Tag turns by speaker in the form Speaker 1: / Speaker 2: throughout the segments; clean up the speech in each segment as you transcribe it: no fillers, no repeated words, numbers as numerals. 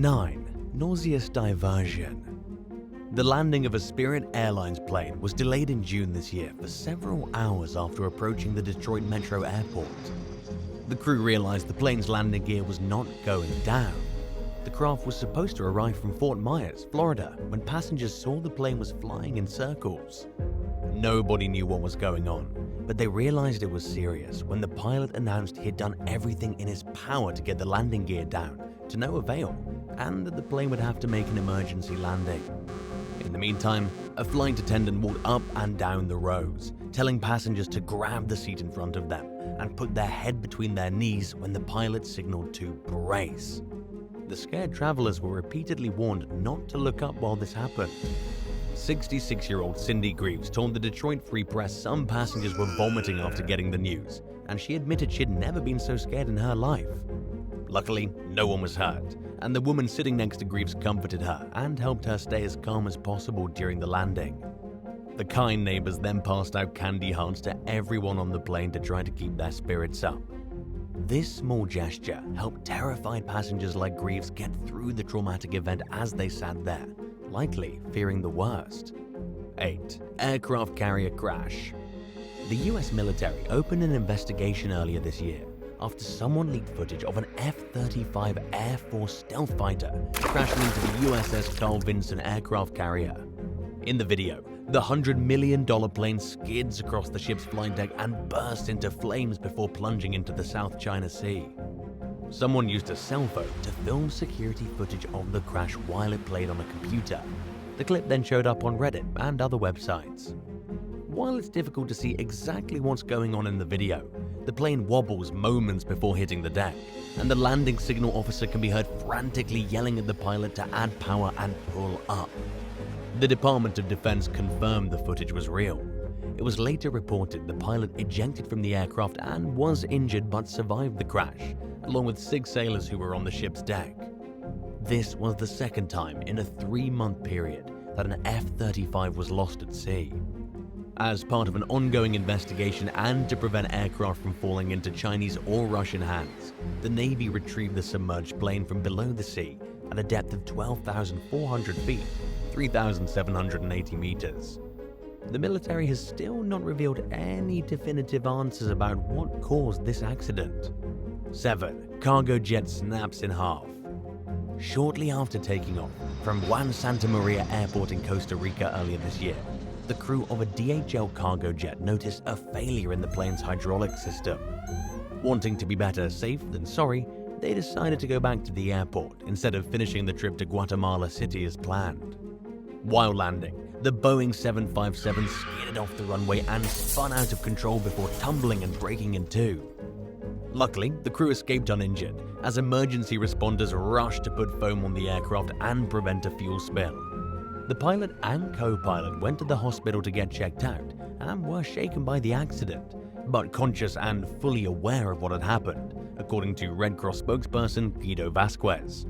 Speaker 1: 9. Nauseous diversion. The landing of a Spirit Airlines plane was delayed in June this year for several hours after approaching the Detroit Metro Airport. The crew realized the plane's landing gear was not going down. The craft was supposed to arrive from Fort Myers, Florida, when passengers saw the plane was flying in circles. Nobody knew what was going on, but they realized it was serious when the pilot announced he had done everything in his power to get the landing gear down, to no avail, and that the plane would have to make an emergency landing. In the meantime, a flight attendant walked up and down the rows, telling passengers to grab the seat in front of them and put their head between their knees when the pilot signaled to brace. The scared travelers were repeatedly warned not to look up while this happened. 66-year-old Cindy Greaves told the Detroit Free Press some passengers were vomiting after getting the news, and she admitted she'd never been so scared in her life. Luckily, no one was hurt, and the woman sitting next to Greaves comforted her and helped her stay as calm as possible during the landing. The kind neighbors then passed out candy hearts to everyone on the plane to try to keep their spirits up. This small gesture helped terrified passengers like Greaves get through the traumatic event as they sat there, likely fearing the worst. 8. Aircraft carrier crash. The US military opened an investigation earlier this year after someone leaked footage of an F-35 Air Force stealth fighter crashing into the USS Carl Vinson aircraft carrier. In the video, the $100 million plane skids across the ship's flight deck and bursts into flames before plunging into the South China Sea. Someone used a cell phone to film security footage of the crash while it played on a computer. The clip then showed up on Reddit and other websites. While it's difficult to see exactly what's going on in the video, the plane wobbles moments before hitting the deck, and the landing signal officer can be heard frantically yelling at the pilot to add power and pull up. The Department of Defense confirmed the footage was real. It was later reported the pilot ejected from the aircraft and was injured but survived the crash, along with 6 sailors who were on the ship's deck. This was the second time in a 3-month period that an F-35 was lost at sea. As part of an ongoing investigation and to prevent aircraft from falling into Chinese or Russian hands, the Navy retrieved the submerged plane from below the sea at a depth of 12,400 feet, 3,780 meters. The military has still not revealed any definitive answers about what caused this accident. 7. Cargo jet snaps in half. Shortly after taking off from Juan Santa Maria Airport in Costa Rica earlier this year, the crew of a DHL cargo jet noticed a failure in the plane's hydraulic system. Wanting to be better safe than sorry, they decided to go back to the airport instead of finishing the trip to Guatemala City as planned. While landing, the Boeing 757 skidded off the runway and spun out of control before tumbling and breaking in two. Luckily, the crew escaped uninjured as emergency responders rushed to put foam on the aircraft and prevent a fuel spill. The pilot and co-pilot went to the hospital to get checked out and were shaken by the accident, but conscious and fully aware of what had happened, according to Red Cross spokesperson Guido Vasquez.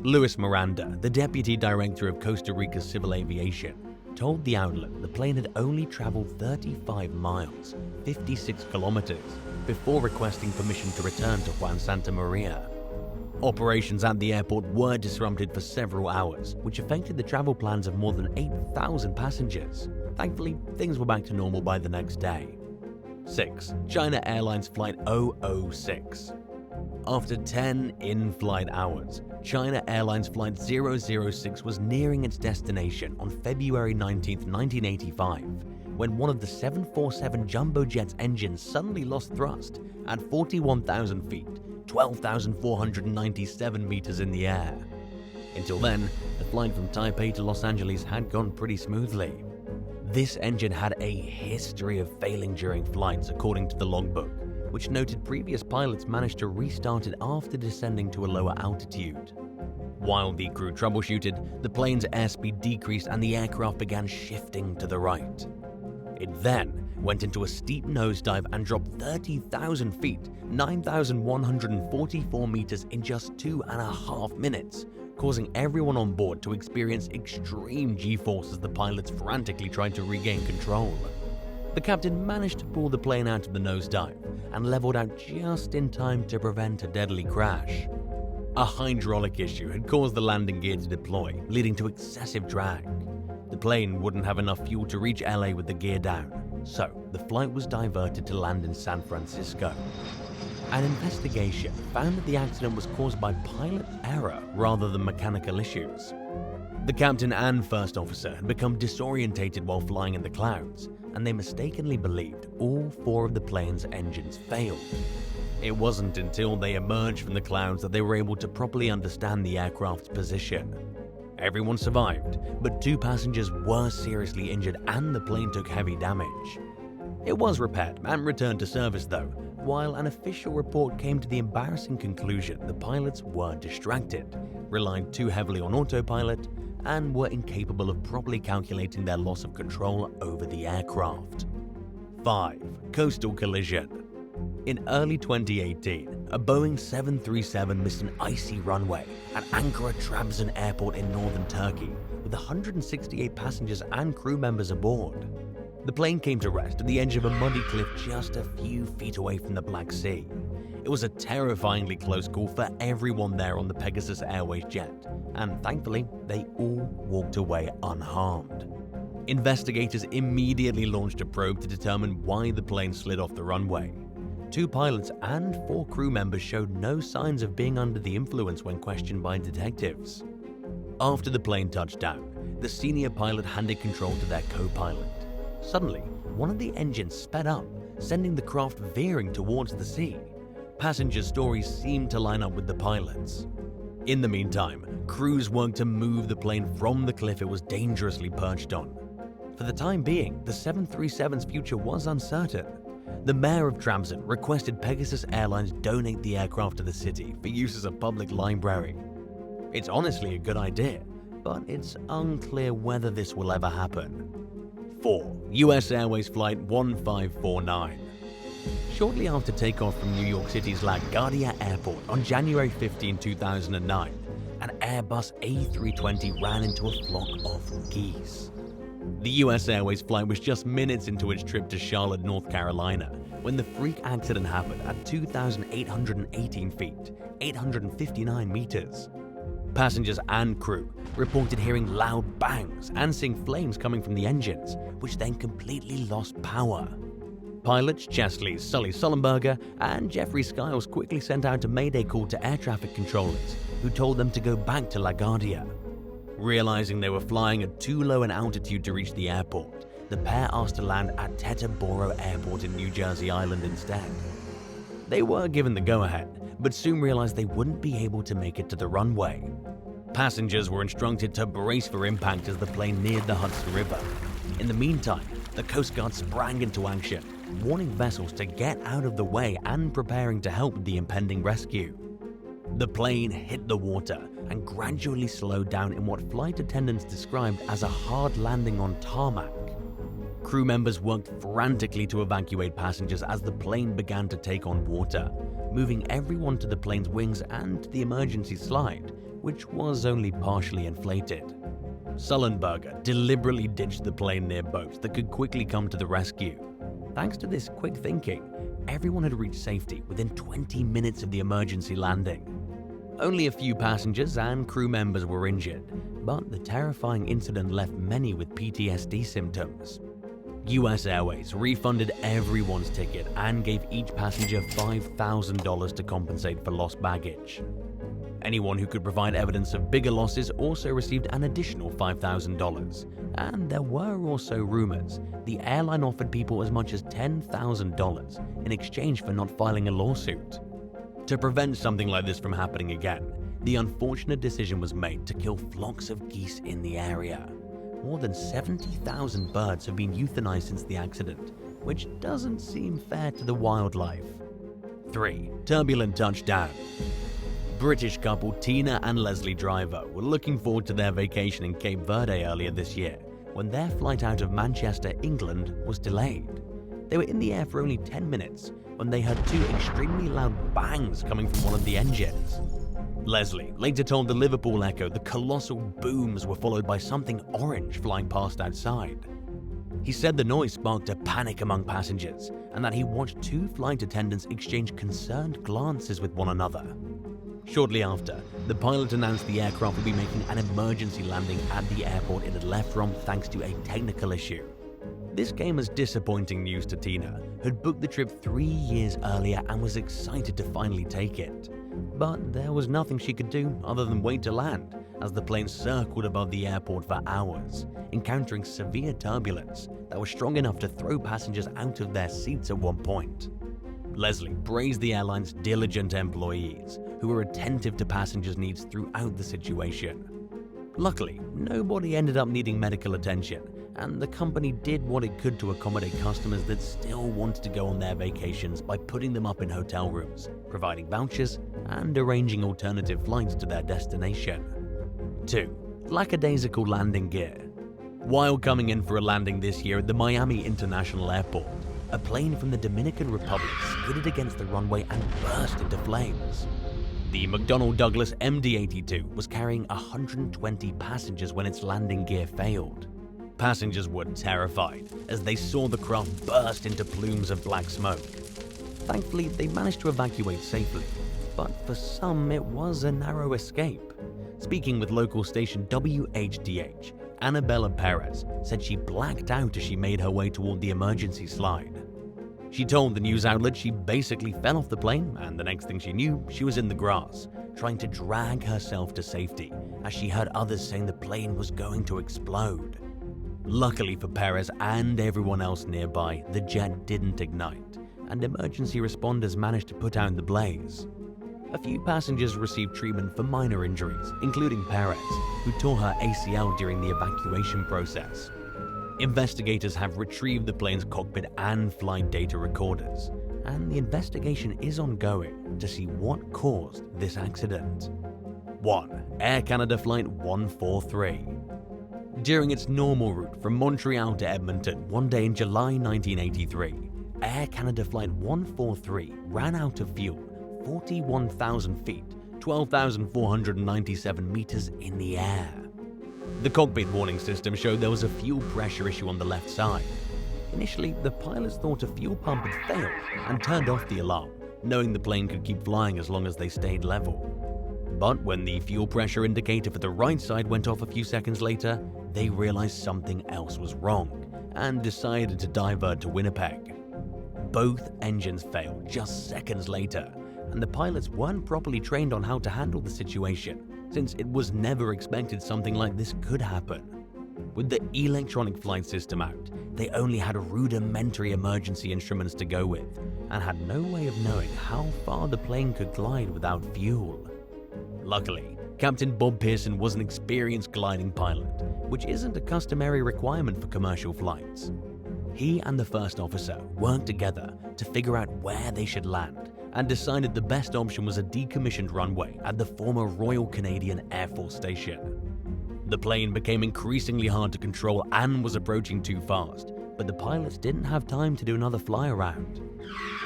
Speaker 1: Luis Miranda, the deputy director of Costa Rica's civil aviation, told the outlet the plane had only traveled 35 miles, 56 kilometers, before requesting permission to return to Juan Santa Maria. Operations at the airport were disrupted for several hours, which affected the travel plans of more than 8,000 passengers. Thankfully, things were back to normal by the next day. 6. China Airlines Flight 006. After 10 in-flight hours, China Airlines Flight 006 was nearing its destination on February 19, 1985, when one of the 747 jumbo jet's engines suddenly lost thrust at 41,000 feet, 12,497 meters in the air. Until then, the flight from Taipei to Los Angeles had gone pretty smoothly. This engine had a history of failing during flights, according to the logbook, which noted previous pilots managed to restart it after descending to a lower altitude. While the crew troubleshooted, the plane's airspeed decreased and the aircraft began shifting to the right. It then went into a steep nosedive and dropped 30,000 feet, 9,144 meters in just 2.5 minutes, causing everyone on board to experience extreme G-force as the pilots frantically tried to regain control. The captain managed to pull the plane out of the nosedive and leveled out just in time to prevent a deadly crash. A hydraulic issue had caused the landing gear to deploy, leading to excessive drag. The plane wouldn't have enough fuel to reach LA with the gear down, so the flight was diverted to land in San Francisco. An investigation found that the accident was caused by pilot error rather than mechanical issues. The captain and first officer had become disorientated while flying in the clouds, and they mistakenly believed all 4 of the plane's engines failed. It wasn't until they emerged from the clouds that they were able to properly understand the aircraft's position. Everyone survived, but 2 passengers were seriously injured and the plane took heavy damage. It was repaired and returned to service though, while an official report came to the embarrassing conclusion the pilots were distracted, relied too heavily on autopilot, and were incapable of properly calculating their loss of control over the aircraft. 5. Coastal collision. In early 2018, a Boeing 737 missed an icy runway at Ankara-Trabzon Airport in northern Turkey, with 168 passengers and crew members aboard. The plane came to rest at the edge of a muddy cliff just a few feet away from the Black Sea. It was a terrifyingly close call for everyone there on the Pegasus Airways jet, and thankfully, they all walked away unharmed. Investigators immediately launched a probe to determine why the plane slid off the runway. 2 pilots and 4 crew members showed no signs of being under the influence when questioned by detectives. After the plane touched down, the senior pilot handed control to their co-pilot. Suddenly, one of the engines sped up, sending the craft veering towards the sea. Passengers' stories seemed to line up with the pilots. In the meantime, crews worked to move the plane from the cliff it was dangerously perched on. For the time being, the 737's future was uncertain. The mayor of Trabzon requested Pegasus Airlines donate the aircraft to the city for use as a public library. It's honestly a good idea, but it's unclear whether this will ever happen. 4. US Airways Flight 1549. Shortly after takeoff from New York City's LaGuardia Airport on January 15, 2009, an Airbus A320 ran into a flock of geese. The US Airways flight was just minutes into its trip to Charlotte, North Carolina, when the freak accident happened at 2,818 feet, 859 meters. Passengers and crew reported hearing loud bangs and seeing flames coming from the engines, which then completely lost power. Pilots Chesley Sully Sullenberger and Jeffrey Skiles quickly sent out a mayday call to air traffic controllers, who told them to go back to LaGuardia. Realizing they were flying at too low an altitude to reach the airport, the pair asked to land at Teterboro Airport in New Jersey Island instead. They were given the go-ahead, but soon realized they wouldn't be able to make it to the runway. Passengers were instructed to brace for impact as the plane neared the Hudson River. In the meantime, the Coast Guard sprang into action, warning vessels to get out of the way and preparing to help with the impending rescue. The plane hit the water and gradually slowed down in what flight attendants described as a hard landing on tarmac. Crew members worked frantically to evacuate passengers as the plane began to take on water, moving everyone to the plane's wings and to the emergency slide, which was only partially inflated. Sullenberger deliberately ditched the plane near boats that could quickly come to the rescue. Thanks to this quick thinking, everyone had reached safety within 20 minutes of the emergency landing. Only a few passengers and crew members were injured, but the terrifying incident left many with PTSD symptoms. US Airways refunded everyone's ticket and gave each passenger $5,000 to compensate for lost baggage. Anyone who could provide evidence of bigger losses also received an additional $5,000. And there were also rumors the airline offered people as much as $10,000 in exchange for not filing a lawsuit. To prevent something like this from happening again, the unfortunate decision was made to kill flocks of geese in the area. More than 70,000 birds have been euthanized since the accident, which doesn't seem fair to the wildlife. 3. Turbulent touchdown. British couple Tina and Leslie Driver were looking forward to their vacation in Cape Verde earlier this year, when their flight out of Manchester, England was delayed. They were in the air for only 10 minutes when they heard 2 extremely loud bangs coming from one of the engines. Leslie later told the Liverpool Echo the colossal booms were followed by something orange flying past outside. He said the noise sparked a panic among passengers and that he watched 2 flight attendants exchange concerned glances with one another. Shortly after, the pilot announced the aircraft would be making an emergency landing at the airport it had left from thanks to a technical issue. This came as disappointing news to Tina, who'd booked the trip 3 years earlier and was excited to finally take it. But there was nothing she could do other than wait to land, as the plane circled above the airport for hours, encountering severe turbulence that was strong enough to throw passengers out of their seats at one point. Leslie praised the airline's diligent employees, who were attentive to passengers' needs throughout the situation. Luckily, nobody ended up needing medical attention, and the company did what it could to accommodate customers that still wanted to go on their vacations by putting them up in hotel rooms, providing vouchers, and arranging alternative flights to their destination. 2. Lackadaisical landing gear. While coming in for a landing this year at the Miami International Airport, a plane from the Dominican Republic skidded against the runway and burst into flames. The McDonnell Douglas MD-82 was carrying 120 passengers when its landing gear failed. Passengers were terrified as they saw the craft burst into plumes of black smoke. Thankfully, they managed to evacuate safely, but for some it was a narrow escape. Speaking with local station WHDH, Annabella Perez said she blacked out as she made her way toward the emergency slide. She told the news outlet she basically fell off the plane, and the next thing she knew, she was in the grass, trying to drag herself to safety as she heard others saying the plane was going to explode. Luckily for Perez and everyone else nearby, the jet didn't ignite, and emergency responders managed to put out the blaze. A few passengers received treatment for minor injuries, including Perez, who tore her ACL during the evacuation process. Investigators have retrieved the plane's cockpit and flight data recorders, and the investigation is ongoing to see what caused this accident. 1. Air Canada Flight 143. During its normal route from Montreal to Edmonton one day in July 1983, Air Canada Flight 143 ran out of fuel 41,000 feet, 12,497 meters in the air. The cockpit warning system showed there was a fuel pressure issue on the left side. Initially, the pilots thought a fuel pump had failed and turned off the alarm, knowing the plane could keep flying as long as they stayed level. But when the fuel pressure indicator for the right side went off a few seconds later, they realized something else was wrong and decided to divert to Winnipeg. Both engines failed just seconds later, and the pilots weren't properly trained on how to handle the situation, since it was never expected something like this could happen. With the electronic flight system out, they only had rudimentary emergency instruments to go with, and had no way of knowing how far the plane could glide without fuel. Luckily, Captain Bob Pearson was an experienced gliding pilot, which isn't a customary requirement for commercial flights. He and the first officer worked together to figure out where they should land, and decided the best option was a decommissioned runway at the former Royal Canadian Air Force Station. The plane became increasingly hard to control and was approaching too fast, but the pilots didn't have time to do another fly around.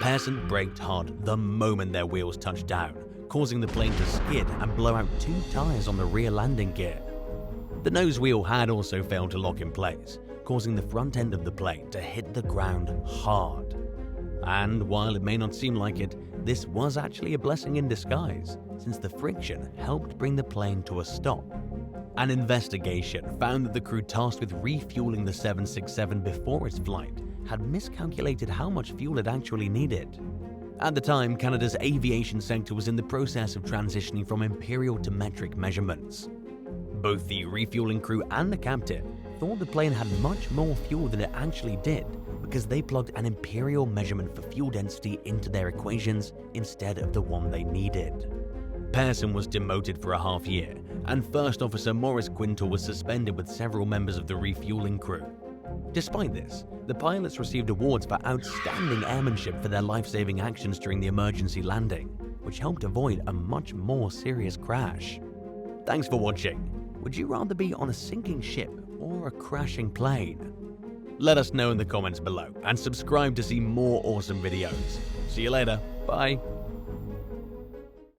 Speaker 1: Pearson braked hard the moment their wheels touched down, causing the plane to skid and blow out 2 tires on the rear landing gear. The nose wheel had also failed to lock in place, causing the front end of the plane to hit the ground hard. And while it may not seem like it, this was actually a blessing in disguise, since the friction helped bring the plane to a stop. An investigation found that the crew tasked with refueling the 767 before its flight had miscalculated how much fuel it actually needed. At the time, Canada's aviation sector was in the process of transitioning from imperial to metric measurements. Both the refueling crew and the captain thought the plane had much more fuel than it actually did, because they plugged an imperial measurement for fuel density into their equations instead of the one they needed. Pearson was demoted for a half year, and First Officer Maurice Quintal was suspended with several members of the refueling crew. Despite this, the pilots received awards for outstanding airmanship for their life-saving actions during the emergency landing, which helped avoid a much more serious crash. Thanks for watching. Would you rather be on a sinking ship or a crashing plane? Let us know in the comments below, and subscribe to see more awesome videos. See you later. Bye.